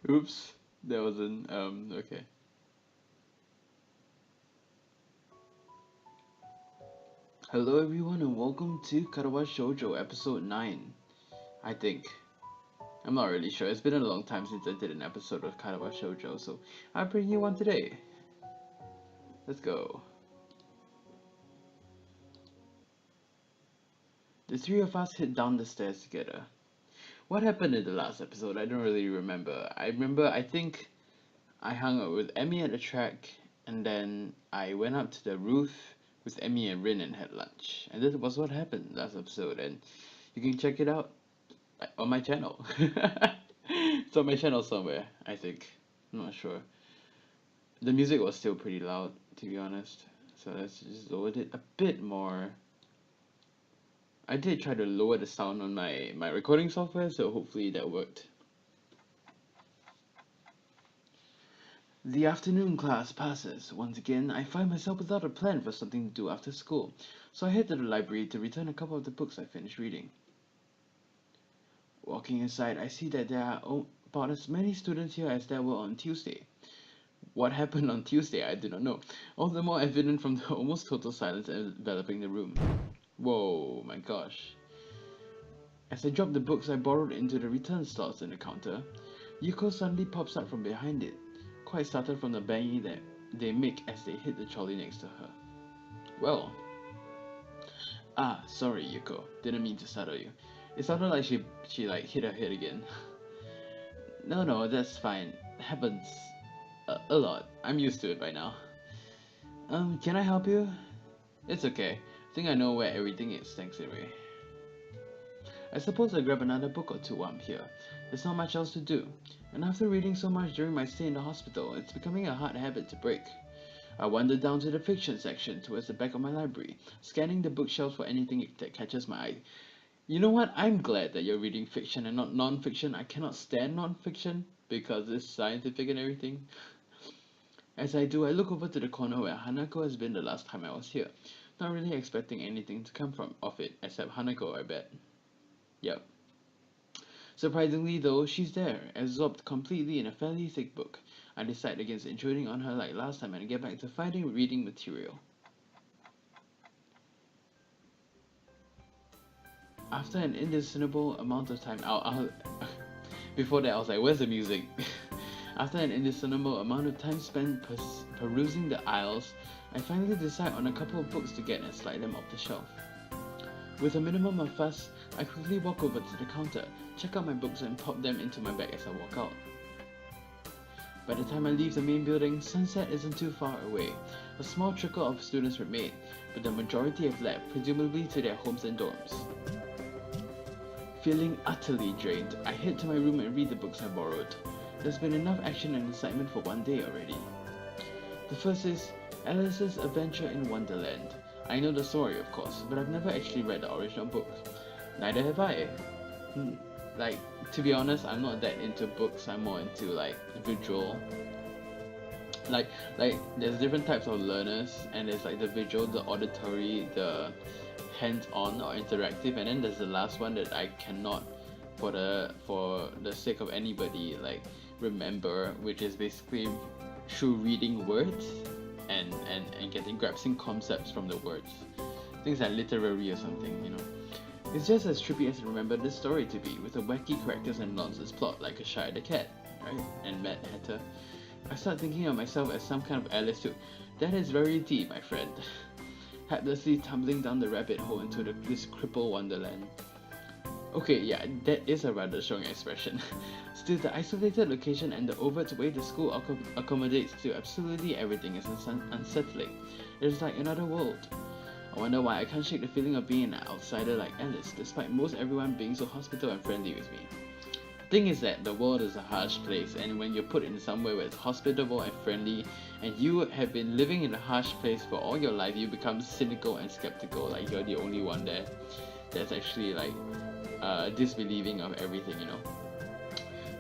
Oops, that wasn't okay. Hello everyone and welcome to Katawa Shoujo episode 9. I think. I'm not really sure. It's been a long time since I did an episode of Katawa Shoujo, so I'm bringing you one today. Let's go. The three of us hit down the stairs together. What happened in the last episode? I don't really remember. I think I hung out with Emi at the track, and then I went up to the roof with Emi and Rin and had lunch. And this was what happened last episode, and you can check it out on my channel. It's on my channel somewhere, I think. I'm not sure. The music was still pretty loud, to be honest. So let's just lower it a bit more. I did try to lower the sound on my recording software, so hopefully that worked. The afternoon class passes. Once again, I find myself without a plan for something to do after school, so I head to the library to return a couple of the books I finished reading. Walking inside, I see that there are about as many students here as there were on Tuesday. What happened on Tuesday, I do not know. All the more evident from the almost total silence enveloping the room. Whoa, my gosh. As I drop the books I borrowed into the return slots in the counter, Yuko suddenly pops up from behind it, quite startled from the banging that they make as they hit the trolley next to her. Well. Sorry, Yuko. Didn't mean to startle you. It sounded like she like hit her head again. No, that's fine. Happens a lot. I'm used to it by now. Can I help you? It's okay. I think I know where everything is, thanks anyway. I suppose I'll grab another book or two while I'm here. There's not much else to do. And after reading so much during my stay in the hospital, it's becoming a hard habit to break. I wander down to the fiction section towards the back of my library, scanning the bookshelves for anything that catches my eye. You know what? I'm glad that you're reading fiction and not non-fiction. I cannot stand non-fiction because it's scientific and everything. As I do, I look over to the corner where Hanako has been the last time I was here, not really expecting anything to come from of it, except Hanako, I bet. Yep. Surprisingly though, she's there, absorbed completely in a fairly thick book. I decide against intruding on her like last time and get back to finding reading material. After an indiscernible amount of time, before that I was like, where's the music? After an indiscernible amount of time spent perusing the aisles, I finally decide on a couple of books to get and slide them off the shelf. With a minimum of fuss, I quickly walk over to the counter, check out my books and pop them into my bag as I walk out. By the time I leave the main building, sunset isn't too far away. A small trickle of students remain, but the majority have left, presumably to their homes and dorms. Feeling utterly drained, I head to my room and read the books I borrowed. There's been enough action and excitement for one day already. The first is Alice's Adventure in Wonderland. I know the story, of course, but I've never actually read the original book. Neither have I. Like, to be honest, I'm not that into books. I'm more into like visual. Like there's different types of learners, and there's like the visual, the auditory, the hands-on or interactive, and then there's the last one that I cannot, for the sake of anybody, like remember, which is basically through reading words and getting grasping concepts from the words. Things like literary or something, you know. It's just as trippy as I remember this story to be, with a wacky characters and nonsense plot like a Shy the Cat, right? And Mad Hatter. I start thinking of myself as some kind of Alice too. That is very deep, my friend. Helplessly tumbling down the rabbit hole into this crippled wonderland. Okay, yeah, that is a rather strong expression. Still, the isolated location and the overt way the school accommodates to absolutely everything is unsettling. It is like another world. I wonder why I can't shake the feeling of being an outsider like Alice, despite most everyone being so hospitable and friendly with me. The thing is that the world is a harsh place, and when you're put in somewhere where it's hospitable and friendly, and you have been living in a harsh place for all your life, you become cynical and skeptical, like you're the only one there that's actually like disbelieving of everything, you know.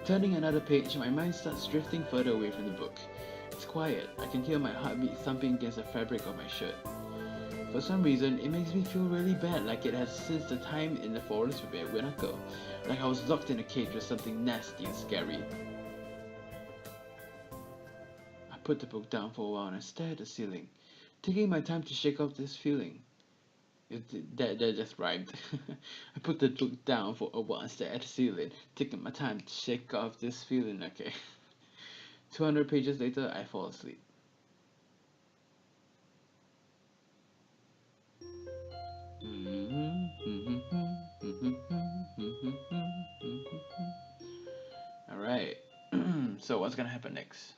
Turning another page, my mind starts drifting further away from the book. It's quiet. I can hear my heartbeat thumping against the fabric of my shirt. For some reason, it makes me feel really bad, like it has since the time in the forest with Winako. Like I was locked in a cage with something nasty and scary. I put the book down for a while and I stared at the ceiling, taking my time to shake off this feeling. That just rhymed. I put the book down for a while and stared at the ceiling, taking my time to shake off this feeling. Okay. 200 pages later, I fall asleep. Alright. So what's gonna happen next?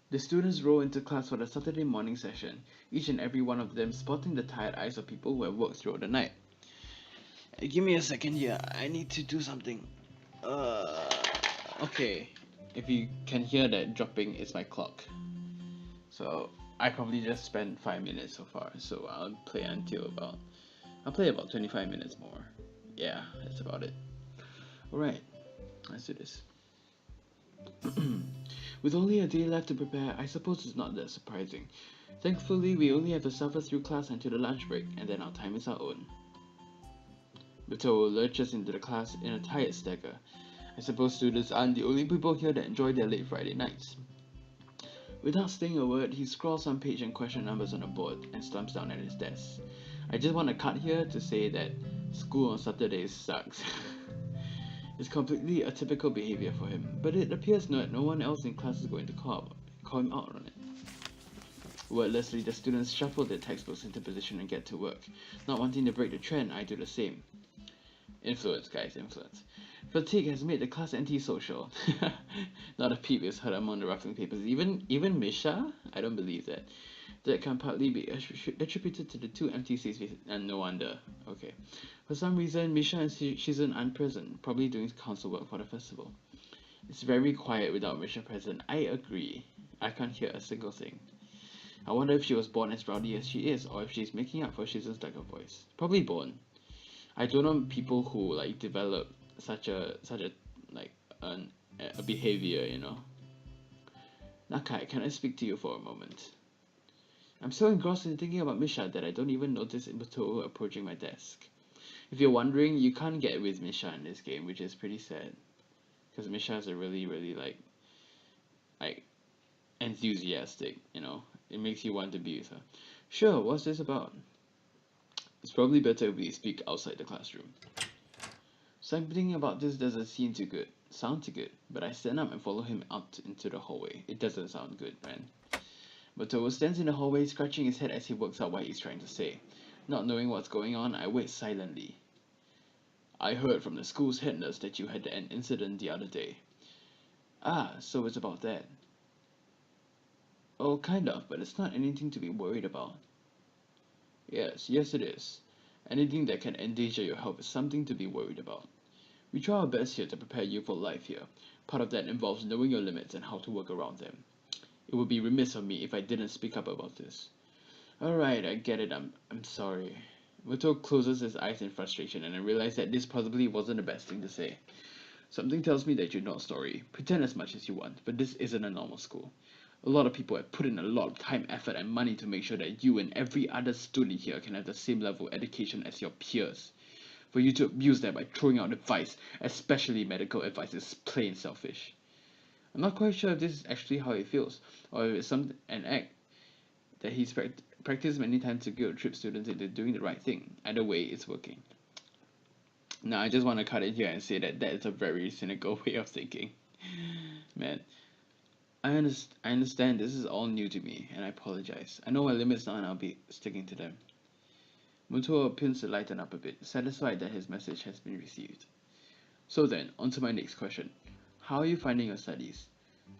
The students roll into class for the Saturday morning session, each and every one of them spotting the tired eyes of people who have worked throughout the night. Give me a second here, I need to do something. Okay. If you can hear that dropping, it's my clock. So I probably just spent 5 minutes so far, so I'll play about 25 minutes more. Yeah, that's about it. Alright, let's do this. With only a day left to prepare, I suppose it's not that surprising. Thankfully, we only have to suffer through class until the lunch break, and then our time is our own. Buto lurches into the class in a tired stagger. I suppose students aren't the only people here that enjoy their late Friday nights. Without saying a word, he scrawls some page and question numbers on a board and slumps down at his desk. I just want to cut here to say that school on Saturdays sucks. It's completely atypical behavior for him, but it appears that no one else in class is going to call him out on it. Wordlessly, the students shuffle their textbooks into position and get to work. Not wanting to break the trend, I do the same. Influence, guys, influence. Fatigue has made the class antisocial. Not a peep is heard among the ruffling papers. Even Misha? I don't believe that. That can partly be attributed to the two empty seats, and no wonder. Okay. For some reason, Misha and Shizun aren't present, probably doing council work for the festival. It's very quiet without Misha present. I agree. I can't hear a single thing. I wonder if she was born as rowdy as she is, or if she's making up for Shizun's lack of voice. Probably born. I don't know people who like develop such a like a behavior, you know. Nakai, can I speak to you for a moment? I'm so engrossed in thinking about Misha that I don't even notice Ibuto approaching my desk. If you're wondering, you can't get with Misha in this game, which is pretty sad. Because Misha is a really like enthusiastic, you know. It makes you want to be with her. Sure, what's this about? It's probably better if we speak outside the classroom. Something about this doesn't sound too good, but I stand up and follow him out into the hallway. It doesn't sound good, man. Motowo stands in the hallway, scratching his head as he works out what he's trying to say. Not knowing what's going on, I wait silently. I heard from the school's head nurse that you had an incident the other day. Ah, so it's about that. Oh, kind of, but it's not anything to be worried about. Yes, it is. Anything that can endanger your health is something to be worried about. We try our best here to prepare you for life here. Part of that involves knowing your limits and how to work around them. It would be remiss of me if I didn't speak up about this. Alright, I get it, I'm sorry. Muto closes his eyes in frustration and I realize that this probably wasn't the best thing to say. Something tells me that you're not sorry. Pretend as much as you want, but this isn't a normal school. A lot of people have put in a lot of time, effort, and money to make sure that you and every other student here can have the same level of education as your peers. For you to abuse that by throwing out advice, especially medical advice, is plain selfish. I'm not quite sure if this is actually how he feels, or if it's an act that he's practiced many times to guilt trip students into doing the right thing. Either way, it's working. Now, I just want to cut it here and say that is a very cynical way of thinking. Man, I understand this is all new to me, and I apologize. I know my limits now and I'll be sticking to them. Mutuo appears to lighten up a bit, satisfied that his message has been received. So then, on to my next question. How are you finding your studies?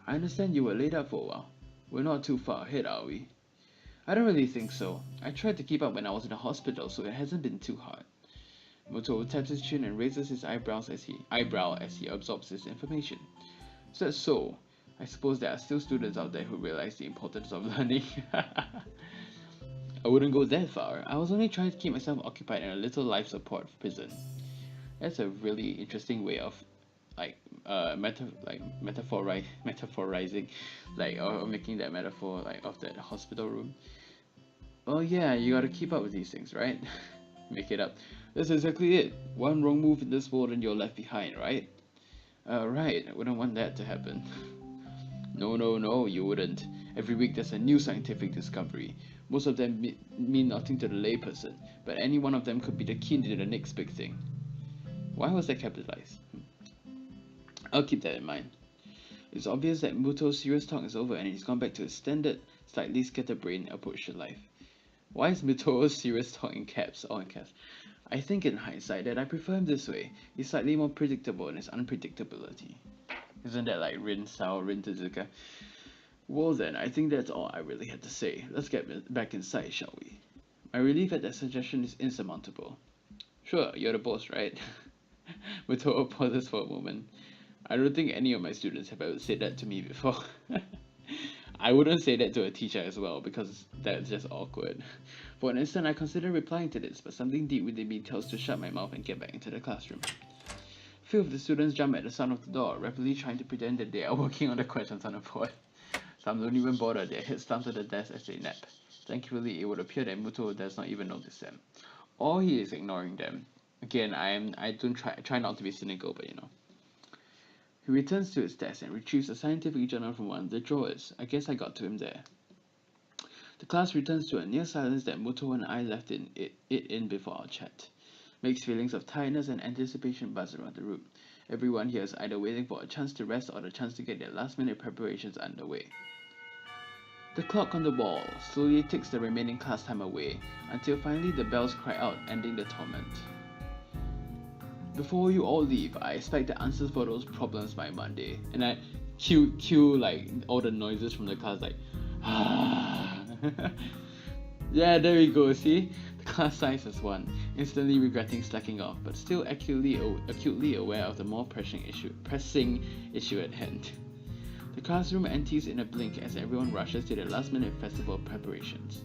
I understand you were laid up for a while. We're not too far ahead, are we? I don't really think so. I tried to keep up when I was in the hospital, so it hasn't been too hard. Mutuo taps his chin and raises his eyebrow as he absorbs this information. So, I suppose there are still students out there who realize the importance of learning. I wouldn't go that far. I was only trying to keep myself occupied in a little life support prison. That's a really interesting way of, like, metaphorizing, like or making that metaphor like of that hospital room. Oh yeah, you gotta keep up with these things, right? Make it up. That's exactly it. One wrong move in this world and you're left behind, right? Right. I wouldn't want that to happen. No, no, no, you wouldn't. Every week there's a new scientific discovery. Most of them mean nothing to the layperson, but any one of them could be the key to the next big thing. Why was that capitalized? I'll keep that in mind. It's obvious that Muto's serious talk is over and he's gone back to his standard, slightly scatterbrained approach to life. Why is Muto's serious talk in caps, all in caps? I think in hindsight that I prefer him this way. He's slightly more predictable in his unpredictability. Isn't that like Rin style, Rin Tezuka? Well then, I think that's all I really had to say. Let's get back inside, shall we? My relief at that suggestion is insurmountable. Sure, you're the boss, right? Muto pauses for a moment. I don't think any of my students have ever said that to me before. I wouldn't say that to a teacher as well, because that's just awkward. For an instant, I considered replying to this, but something deep within me tells to shut my mouth and get back into the classroom. Few of the students jump at the sound of the door, rapidly trying to pretend that they are working on the questions on the board. Some don't even bother, their heads slammed to the desk as they nap. Thankfully, it would appear that Muto does not even notice them. Or he is ignoring them. Again, I don't try not to be cynical, but you know. He returns to his desk and retrieves a scientific journal from one of the drawers. I guess I got to him there. The class returns to a near silence that Muto and I left it in before our chat. Mixed feelings of tiredness and anticipation buzz around the room. Everyone here is either waiting for a chance to rest or the chance to get their last-minute preparations underway. The clock on the wall slowly ticks the remaining class time away, until finally the bells cry out, ending the torment. Before you all leave, I expect the answers for those problems by Monday. And I cue like all the noises from the class, like yeah, there we go, see? The class size is one, instantly regretting slacking off, but still acutely aware of the more pressing issue at hand. The classroom empties in a blink as everyone rushes to their last-minute festival preparations.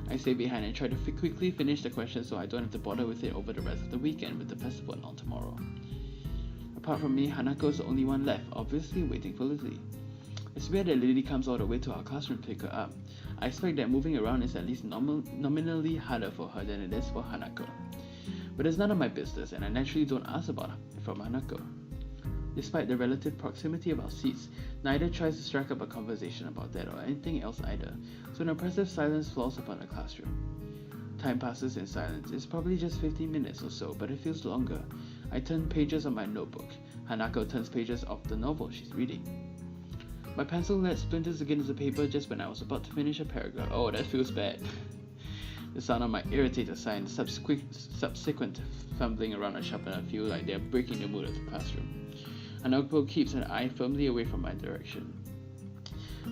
I stay behind and try to quickly finish the questions so I don't have to bother with it over the rest of the weekend with the festival on tomorrow. Apart from me, Hanako is the only one left, obviously waiting for Lily. It's weird that Lily comes all the way to our classroom to pick her up. I expect that moving around is at least nominally harder for her than it is for Hanako. But it's none of my business, and I naturally don't ask about it from Hanako. Despite the relative proximity of our seats, neither tries to strike up a conversation about that or anything else either, so an oppressive silence falls upon the classroom. Time passes in silence. It's probably just 15 minutes or so, but it feels longer. I turn pages of my notebook. Hanako turns pages of the novel she's reading. My pencil lead splinters against the paper just when I was about to finish a paragraph. Oh, that feels bad. The sound of my irritated sigh and subsequent fumbling around a sharpener feel like they are breaking the mood of the classroom. Hanako keeps an eye firmly away from my direction.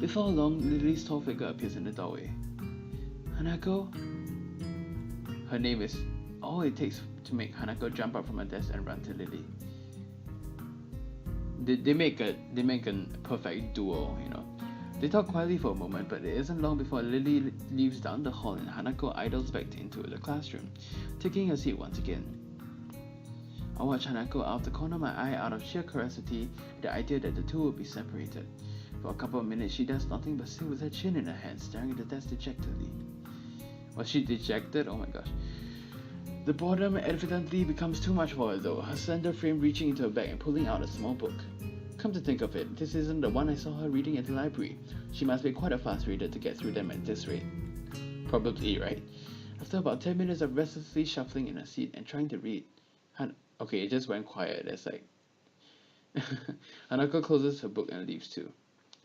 Before long, Lily's tall figure appears in the doorway. Hanako? Her name is all it takes to make Hanako jump up from her desk and run to Lily. They make a perfect duo, you know. They talk quietly for a moment, but it isn't long before Lily leaves down the hall and Hanako idles back into the classroom, taking her seat once again. I watch Hanako out of the corner of my eye out of sheer curiosity at the idea that the two will be separated. For a couple of minutes, she does nothing but sit with her chin in her hand, staring at the desk dejectedly. Was she dejected? Oh my gosh. The boredom evidently becomes too much for her though, her slender frame reaching into her bag and pulling out a small book. Come to think of it, this isn't the one I saw her reading at the library. She must be quite a fast reader to get through them at this rate. Probably, right? After about 10 minutes of restlessly shuffling in her seat and trying to read, okay, it just went quiet, that's like... Hanako closes her book and leaves too.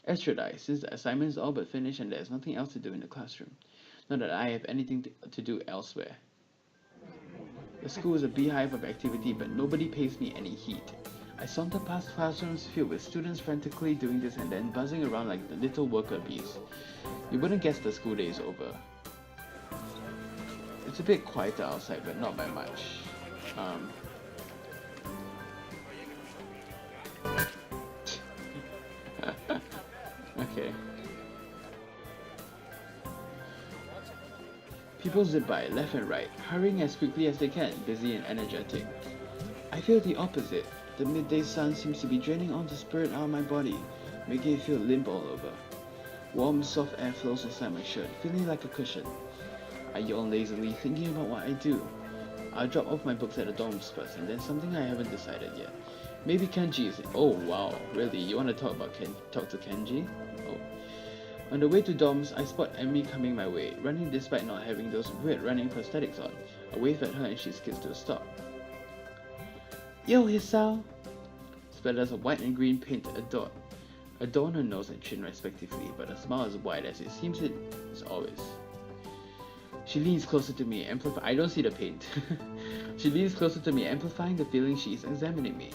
As should I, since the assignment is all but finished and there's nothing else to do in the classroom. Not that I have anything to do elsewhere. The school is a beehive of activity, but nobody pays me any heed. I saunter past classrooms filled with students frantically doing this and then buzzing around like the little worker bees. You wouldn't guess the school day is over. It's a bit quieter outside, but not by much. Okay. People zip by left and right, hurrying as quickly as they can, busy and energetic. I feel the opposite. The midday sun seems to be draining all the spirit out of my body, making it feel limp all over. Warm, soft air flows inside my shirt, feeling like a cushion. I yawn lazily, thinking about what I do. I'll drop off my books at the dorms first, and then something I haven't decided yet. Maybe Kenji is... Oh wow, really? You want to talk to Kenji? Oh. On the way to dorms, I spot Emi coming my way, running despite not having those weird running prosthetics on. I wave at her and she skids to a stop. Yo, Hisao! Splatters of white and green paint adorn her nose and chin respectively, but her smile is wide as it seems it is always. She leans closer to me, I don't see the paint. She leans closer to me, amplifying the feeling she is examining me.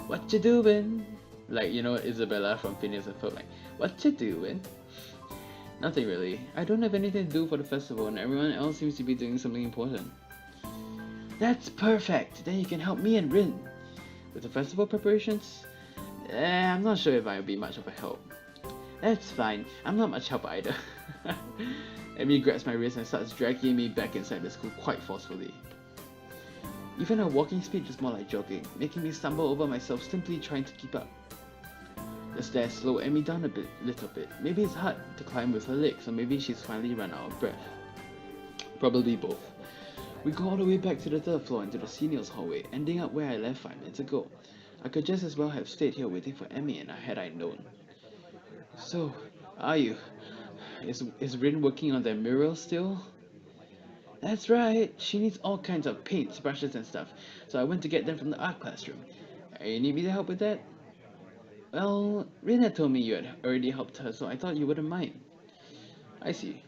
What you doing? Like, you know, Isabella from Phineas and Ferb, like, what you doing? Nothing really. I don't have anything to do for the festival and everyone else seems to be doing something important. That's perfect! Then you can help me and Rin. With the festival preparations? I'm not sure if I'll be much of a help. That's fine. I'm not much help either. Emi grabs my wrist and starts dragging me back inside the school quite forcefully. Even her walking speed is more like jogging, making me stumble over myself simply trying to keep up. The stairs slow Emi down little bit. Maybe it's hard to climb with her legs, or maybe she's finally run out of breath. Probably both. We go all the way back to the third floor into the seniors hallway, ending up where I left 5 minutes ago. I could just as well have stayed here waiting for Emi and had I known. So, are you? Is Rin working on that mural still? That's right, she needs all kinds of paints, brushes and stuff, so I went to get them from the art classroom. You need me to help with that? Well, Rin had told me you had already helped her, so I thought you wouldn't mind. I see.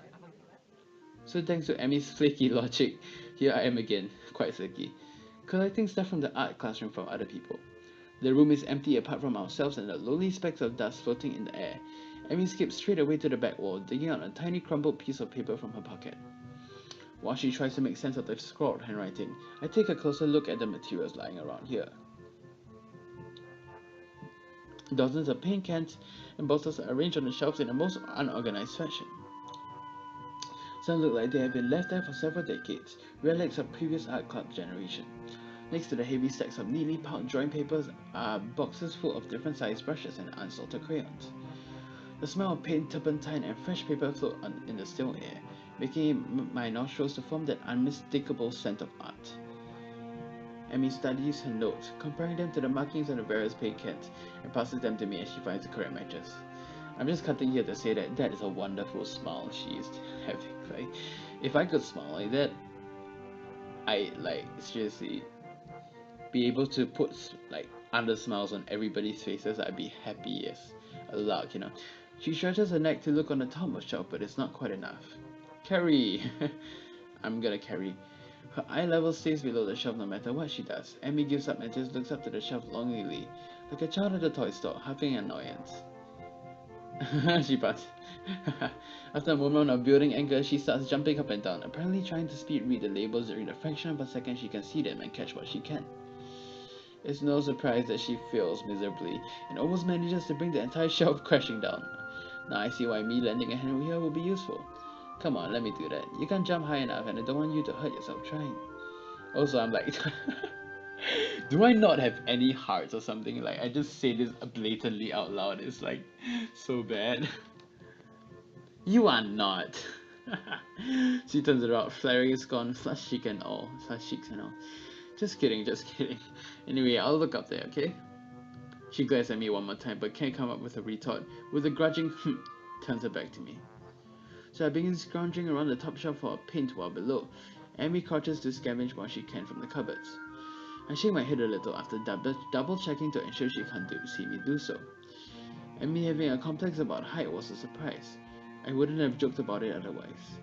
So thanks to Emi's flaky logic, here I am again, quite flaky, collecting stuff from the art classroom from other people. The room is empty apart from ourselves and the lonely specks of dust floating in the air. Emi skips straight away to the back wall, digging out a tiny crumpled piece of paper from her pocket. While she tries to make sense of the scrawled handwriting, I take a closer look at the materials lying around here. Dozens of paint cans and bottles are arranged on the shelves in the most unorganized fashion. Some look like they have been left there for several decades, relics of previous art club generation. Next to the heavy stacks of neatly piled drawing papers are boxes full of different sized brushes and unsalted crayons. The smell of paint, turpentine, and fresh paper float in the still air, making my nostrils to form that unmistakable scent of art. Emi studies her notes, comparing them to the markings on the various paint cans, and passes them to me as she finds the correct matches. I'm just cutting here to say that is a wonderful smile she is having. Like, if I could smile like that, I seriously be able to put other smiles on everybody's faces. I'd be happy as a lark, you know. She stretches her neck to look on the top of the shelf, but it's not quite enough. Carry! I'm gonna carry. Her eye level stays below the shelf no matter what she does. Emi gives up and just looks up to the shelf longingly, like a child at a toy store, huffing annoyance. She buzzed. After a moment of building anger, she starts jumping up and down, apparently trying to speed read the labels during the fraction of a second she can see them and catch what she can. It's no surprise that she fails miserably, and almost manages to bring the entire shelf crashing down. Now I see why me lending a hand here will be useful. Come on, let me do that. You can't jump high enough, and I don't want you to hurt yourself trying. Also, I'm like... do I not have any hearts or something? Like, I just say this blatantly out loud. It's like, so bad. You are not. She turns around, flaring in scorn, flushed cheeks and all. Just kidding, just kidding. Anyway, I'll look up there, okay? She glares at me one more time, but can't come up with a retort. With a grudging turns her back to me. So I begin scrounging around the top shelf for a paint while below. Emi crouches to scavenge what she can from the cupboards. I shake my head a little after double checking to ensure she can't see me do so. Emi having a complex about height was a surprise. I wouldn't have joked about it otherwise.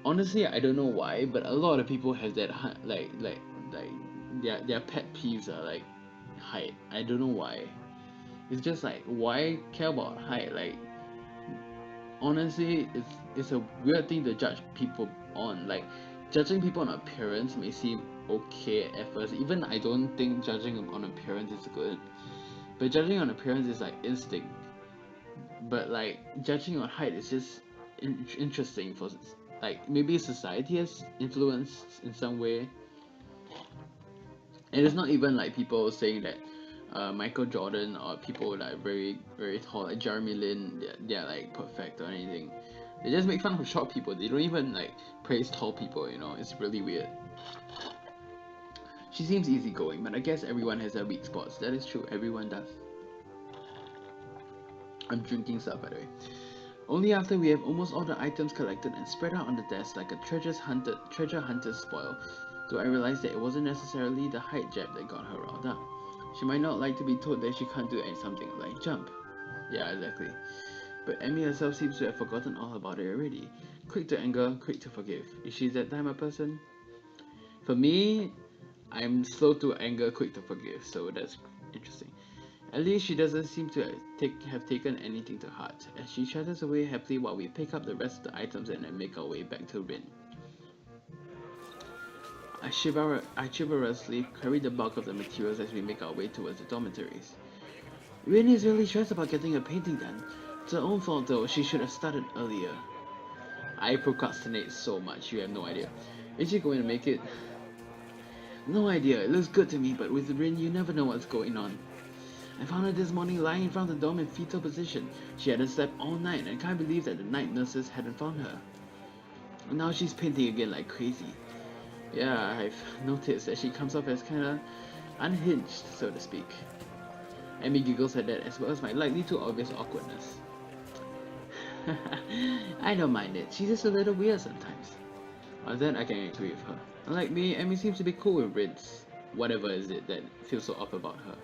Honestly, I don't know why, but a lot of people have that their pet peeves are like height. I don't know why. It's just like, why care about height? Like, honestly, it's a weird thing to judge people on. Like, judging people on appearance may seem okay at first. Even I don't think judging on appearance is good, but judging on appearance is like instinct. But like judging on height is just interesting for like maybe society has influenced in some way. And it's not even like people saying that Michael Jordan or people like very tall like Jeremy Lin, they're like perfect or anything. They just make fun of short people. They don't even like praise tall people, you know. It's really weird. She seems easygoing, but I guess everyone has their weak spots. That is true, everyone does. I'm drinking stuff, by the way. Only after we have almost all the items collected and spread out on the desk like a treasure hunter's spoil, do I realize that it wasn't necessarily the height jab that got her riled up. She might not like to be told that she can't do something like jump. Yeah, exactly. But Emi herself seems to have forgotten all about it already. Quick to anger, quick to forgive. Is she that type of person? For me, I'm slow to anger, quick to forgive, so that's interesting. At least she doesn't seem to have taken anything to heart, as she chatters away happily while we pick up the rest of the items and then make our way back to Rin. I chivalrously carry the bulk of the materials as we make our way towards the dormitories. Rin is really stressed about getting a painting done. It's her own fault though, she should have started earlier. I procrastinate so much, you have no idea. Is she going to make it? No idea, it looks good to me, but with Rin you never know what's going on. I found her this morning lying in front of the dome in fetal position. She hadn't slept all night and can't believe that the night nurses hadn't found her. And now she's painting again like crazy. Yeah, I've noticed that she comes off as kinda unhinged, so to speak. Emi giggles at that as well as my likely too obvious awkwardness. I don't mind it, she's just a little weird sometimes. On that I can agree with her. Unlike me, Emi seems to be cool with Rin's whatever is it that feels so off about her.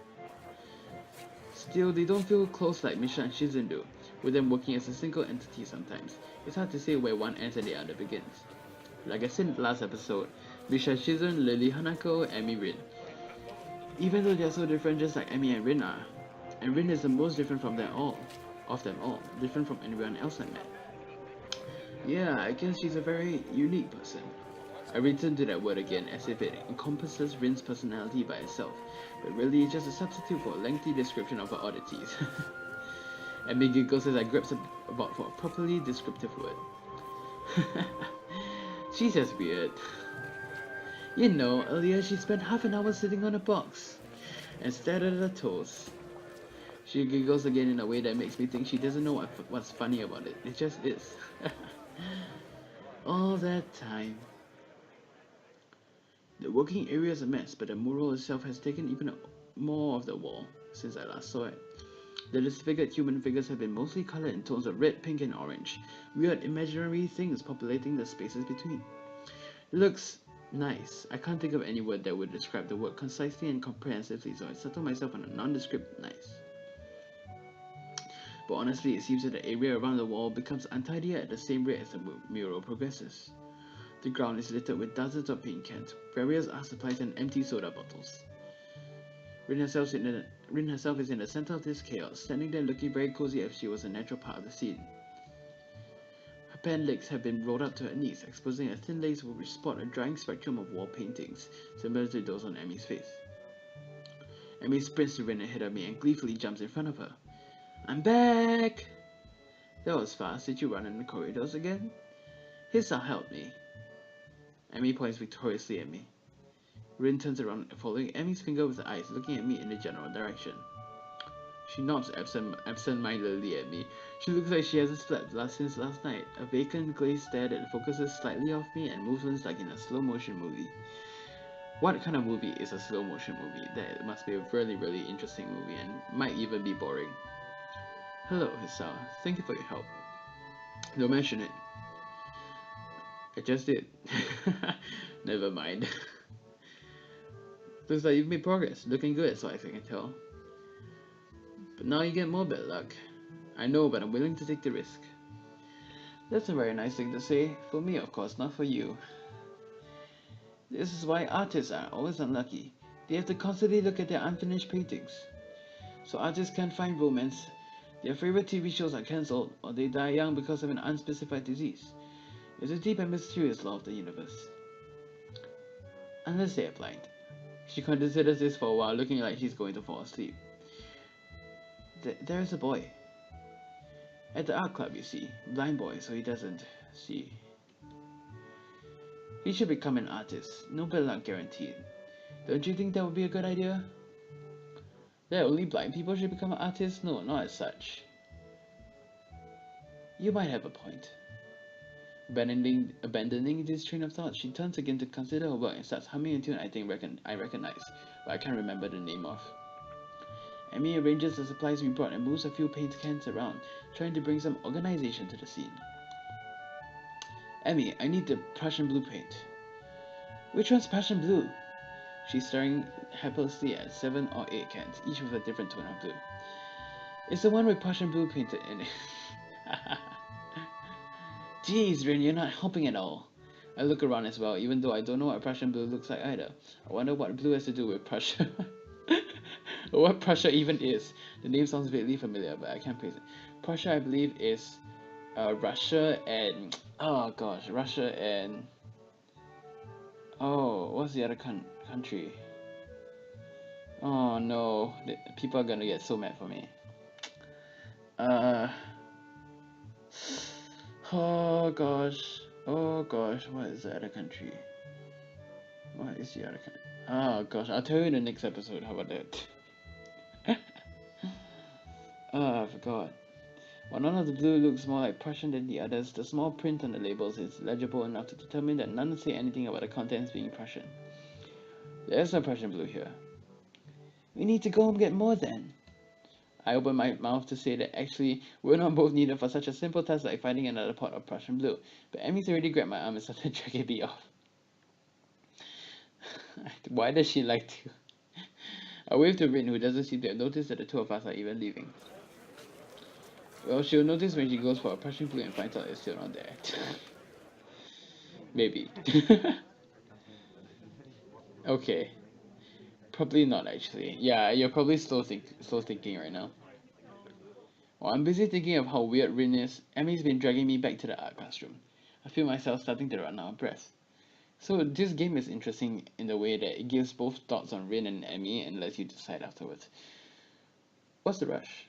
Still, they don't feel close like Misha and Shizun do, with them working as a single entity sometimes. It's hard to say where one ends and the other begins. Like I said in the last episode, Misha Shizun, Lily Hanako, Emi Rin. Even though they're so different just like Emi and Rin are. And Rin is the most different from them all. Different from anyone else I met. Yeah, I guess she's a very unique person. I returned to that word again as if it encompasses Rin's personality by itself, but really it's just a substitute for a lengthy description of her oddities. And Big giggles as I grasp about for a properly descriptive word. She's just weird. You know, earlier she spent half an hour sitting on a box and stared at her toes. She giggles again in a way that makes me think she doesn't know what's funny about it. It just is. All that time. The working area is a mess, but the mural itself has taken even more of the wall since I last saw it. The disfigured human figures have been mostly colored in tones of red, pink, and orange, weird imaginary things populating the spaces between. It looks nice. I can't think of any word that would describe the work concisely and comprehensively, so I settle myself on a nondescript nice. But honestly, it seems that the area around the wall becomes untidier at the same rate as the mural progresses. The ground is littered with dozens of paint cans, various art supplies, and empty soda bottles. Rin herself is in the center of this chaos, standing there looking very cozy as if she was a natural part of the scene. Her pant legs have been rolled up to her knees, exposing a thin lace which spot a drying spectrum of wall paintings, similar to those on Emi's face. Emi sprints to Rin ahead of me and gleefully jumps in front of her. I'm back! That was fast. Did you run in the corridors again? Hisao helped me. Emi points victoriously at me. Rin turns around, following Emi's finger with her eyes, looking at me in the general direction. She nods absent-mindedly at me. She looks like she hasn't slept since last night. A vacant, glazed stare that focuses slightly off me and movements like in a slow-motion movie. What kind of movie is a slow-motion movie? That must be a really interesting movie and might even be boring. Hello, Hisao. Thank you for your help. Don't mention it. I just did. Never mind. Looks like you've made progress. Looking good as far as I can tell. But now you get more bad luck. I know, but I'm willing to take the risk. That's a very nice thing to say. For me, of course, not for you. This is why artists are always unlucky. They have to constantly look at their unfinished paintings. So artists can't find romance. Their favorite TV shows are cancelled, or they die young because of an unspecified disease. It's a deep and mysterious law of the universe. Unless they are blind. She considers this for a while, looking like she's going to fall asleep. There is a boy. At the art club, you see. Blind boy, so he doesn't see. He should become an artist. No bad luck guaranteed. Don't you think that would be a good idea? That only blind people should become artists? No, not as such. You might have a point. Abandoning this train of thought, she turns again to consider her work and starts humming a tune I recognize, but I can't remember the name of. Emi arranges the supplies we brought and moves a few paint cans around, trying to bring some organization to the scene. Emi, I need the Prussian blue paint. Which one's Prussian blue? She's staring helplessly at 7 or 8 cans, each with a different tone of blue. It's the one with Prussian blue painted in it. Jeez, Rin, you're not helping at all. I look around as well, even though I don't know what Prussian blue looks like either. I wonder what blue has to do with Prussia. What Prussia even is. The name sounds vaguely familiar, but I can't place it. Prussia, I believe, is Russia and... Oh gosh, Russia and... Oh, what's the other country? Oh no, people are gonna get so mad for me. Oh gosh, what is the other country? What is the other country? Oh gosh, I'll tell you in the next episode, how about that? Oh, I forgot. While none of the blue looks more like Prussian than the others, the small print on the labels is legible enough to determine that none say anything about the contents being Prussian. There's no Prussian blue here. We need to go and get more then. I open my mouth to say that actually we're not both needed for such a simple task like finding another pot of Prussian blue, but Emi's already grabbed my arm and started dragging me off. Why does she like to? I wave to Rin, who doesn't seem to have noticed that the two of us are even leaving. Well, she'll notice when she goes for a Prussian blue and finds out it's still not there. Maybe. Okay. Probably not actually. Yeah, you're probably slow thinking right now. While I'm busy thinking of how weird Rin is, Emi's been dragging me back to the art classroom. I feel myself starting to run out of breath. So this game is interesting in the way that it gives both thoughts on Rin and Emi and lets you decide afterwards. What's the rush?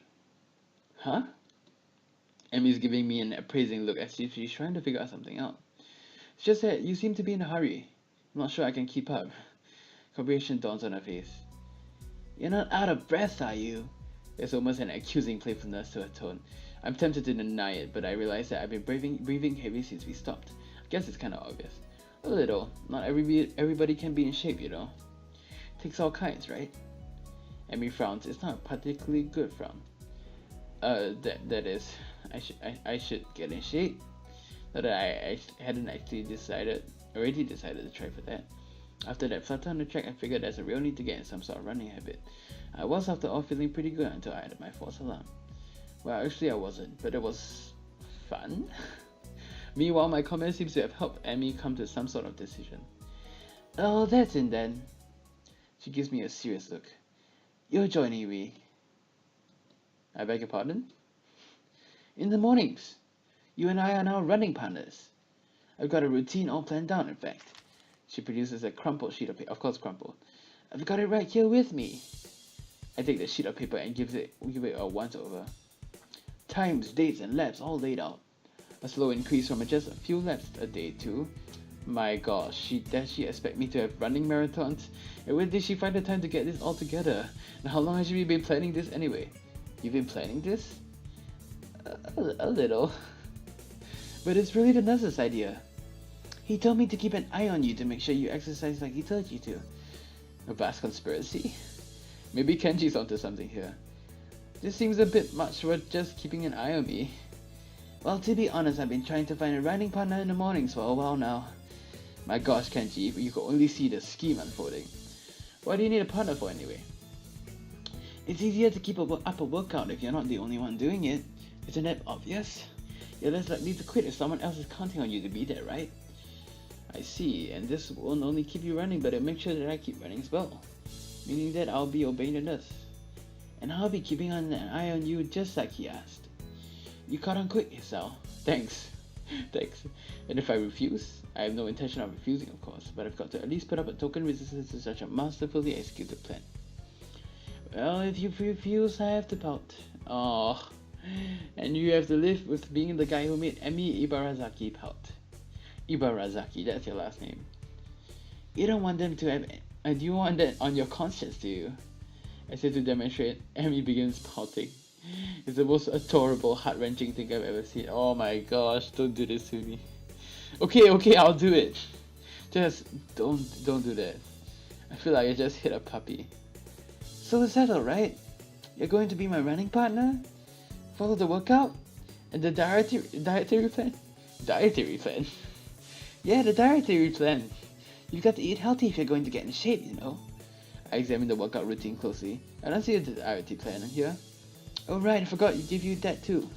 Huh? Emi's giving me an appraising look as if she's trying to figure something out. It's just that you seem to be in a hurry. I'm not sure I can keep up. Comprehension dawns on her face. You're not out of breath, are you? There's almost an accusing playfulness to her tone. I'm tempted to deny it, but I realize that I've been breathing heavy since we stopped. I guess it's kinda obvious. A little. Not everybody can be in shape, you know. Takes all kinds, right? Emi frowns. It's not a particularly good frown. That is, I should get in shape. Not that I hadn't already decided to try for that. After that flutter on the track, I figured there's a real need to get in some sort of running habit. I was, after all, feeling pretty good until I added my false alarm. Well, actually I wasn't, but it was fun. Meanwhile, my comment seems to have helped Emi come to some sort of decision. Oh, that's in then. She gives me a serious look. You're joining me. I beg your pardon? In the mornings. You and I are now running partners. I've got a routine all planned down, in fact. She produces a crumpled sheet of paper, of course crumpled. I've got it right here with me. I take the sheet of paper and give it a once over. Times, dates, and laps all laid out. A slow increase from just a few laps a day to... My gosh, does she expect me to have running marathons? And when did she find the time to get this all together? And how long has she been planning this anyway? You've been planning this? A little. But it's really the nurse's idea. He told me to keep an eye on you to make sure you exercise like he told you to. A vast conspiracy? Maybe Kenji's onto something here. This seems a bit much for just keeping an eye on me. Well, to be honest, I've been trying to find a running partner in the mornings for a while now. My gosh, Kenji, you could only see the scheme unfolding. What do you need a partner for anyway? It's easier to keep up a workout if you're not the only one doing it. Isn't that obvious? You're less likely to quit if someone else is counting on you to be there, right? I see, and this won't only keep you running, but it'll make sure that I keep running as well. Meaning that I'll be obeying the nurse. And I'll be keeping an eye on you just like he asked. You caught on quick, Hisao. Thanks. Thanks. And if I refuse? I have no intention of refusing, of course, but I've got to at least put up a token resistance to such a masterfully executed plan. Well, if you refuse, I have to pout. Oh, and you have to live with being the guy who made Emi Ibarazaki pout. Ibarazaki, that's your last name. You don't want them to have And you want that on your conscience, do you? I said to demonstrate. Emi begins pouting. It's the most adorable, heart-wrenching thing I've ever seen. Oh my gosh, don't do this to me. Okay, I'll do it. Just don't do that. I feel like I just hit a puppy. So is that alright? You're going to be my running partner? Follow the workout? And the dietary plan? Dietary plan? Yeah, the dietary plan. You've got to eat healthy if you're going to get in shape, you know. I examined the workout routine closely. I don't see the dietary plan here. Oh right, I forgot to give you that too.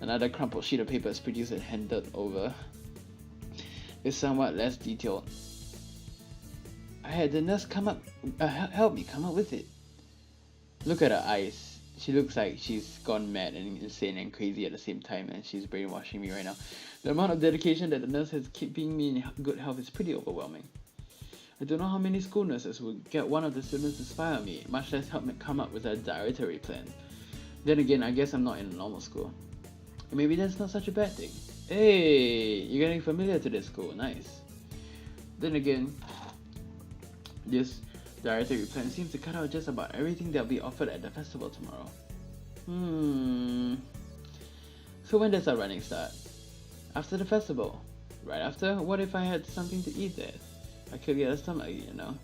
Another crumpled sheet of paper is produced and handed over. It's somewhat less detailed. I had the nurse help me come up with it. Look at her eyes. She looks like she's gone mad and insane and crazy at the same time, and she's brainwashing me right now. The amount of dedication that the nurse has keeping me in good health is pretty overwhelming. I don't know how many school nurses would get one of the students to spy on me, much less help me come up with a dietary plan. Then again, I guess I'm not in a normal school. Maybe that's not such a bad thing. Hey, you're getting familiar to this school, nice. Then again, this dietary plan seems to cut out just about everything that'll be offered at the festival tomorrow. So when does our running start? After the festival. Right after? What if I had something to eat there? I could get a stomach, you know.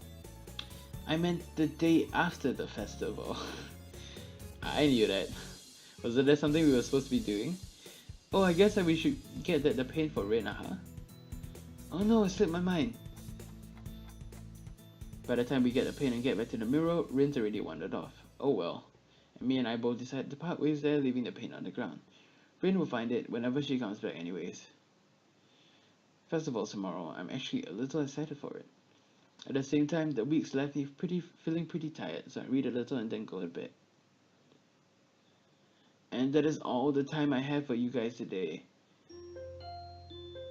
I meant the day after the festival. I knew that. Was there something we were supposed to be doing? Oh, I guess that we should get the paint for Rin, huh? Oh no, it slipped my mind. By the time we get the paint and get back to the mural, Rin's already wandered off. Oh well. And me and I both decided to part ways there, leaving the paint on the ground. Rin will find it whenever she comes back anyways. Festival tomorrow, I'm actually a little excited for it. At the same time, the weeks left me feeling pretty tired, so I read a little and then go to bed. And that is all the time I have for you guys today.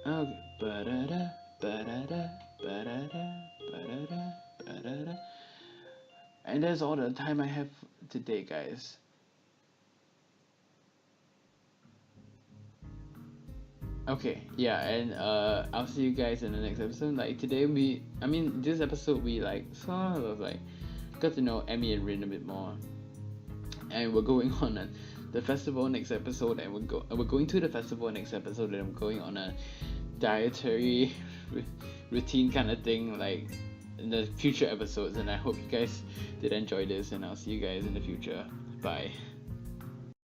Okay. Ba-da-da, ba-da-da, ba-da-da, ba-da-da, ba-da-da. And that's all the time I have today, guys. Okay, yeah, and I'll see you guys in the next episode. Like today this episode we like sort of like got to know Emi and Rin a bit more. And we're going on the festival next episode, and we're going to the festival next episode, and I'm going on a dietary routine kind of thing like in the future episodes. And I hope you guys did enjoy this, and I'll see you guys in the future. Bye.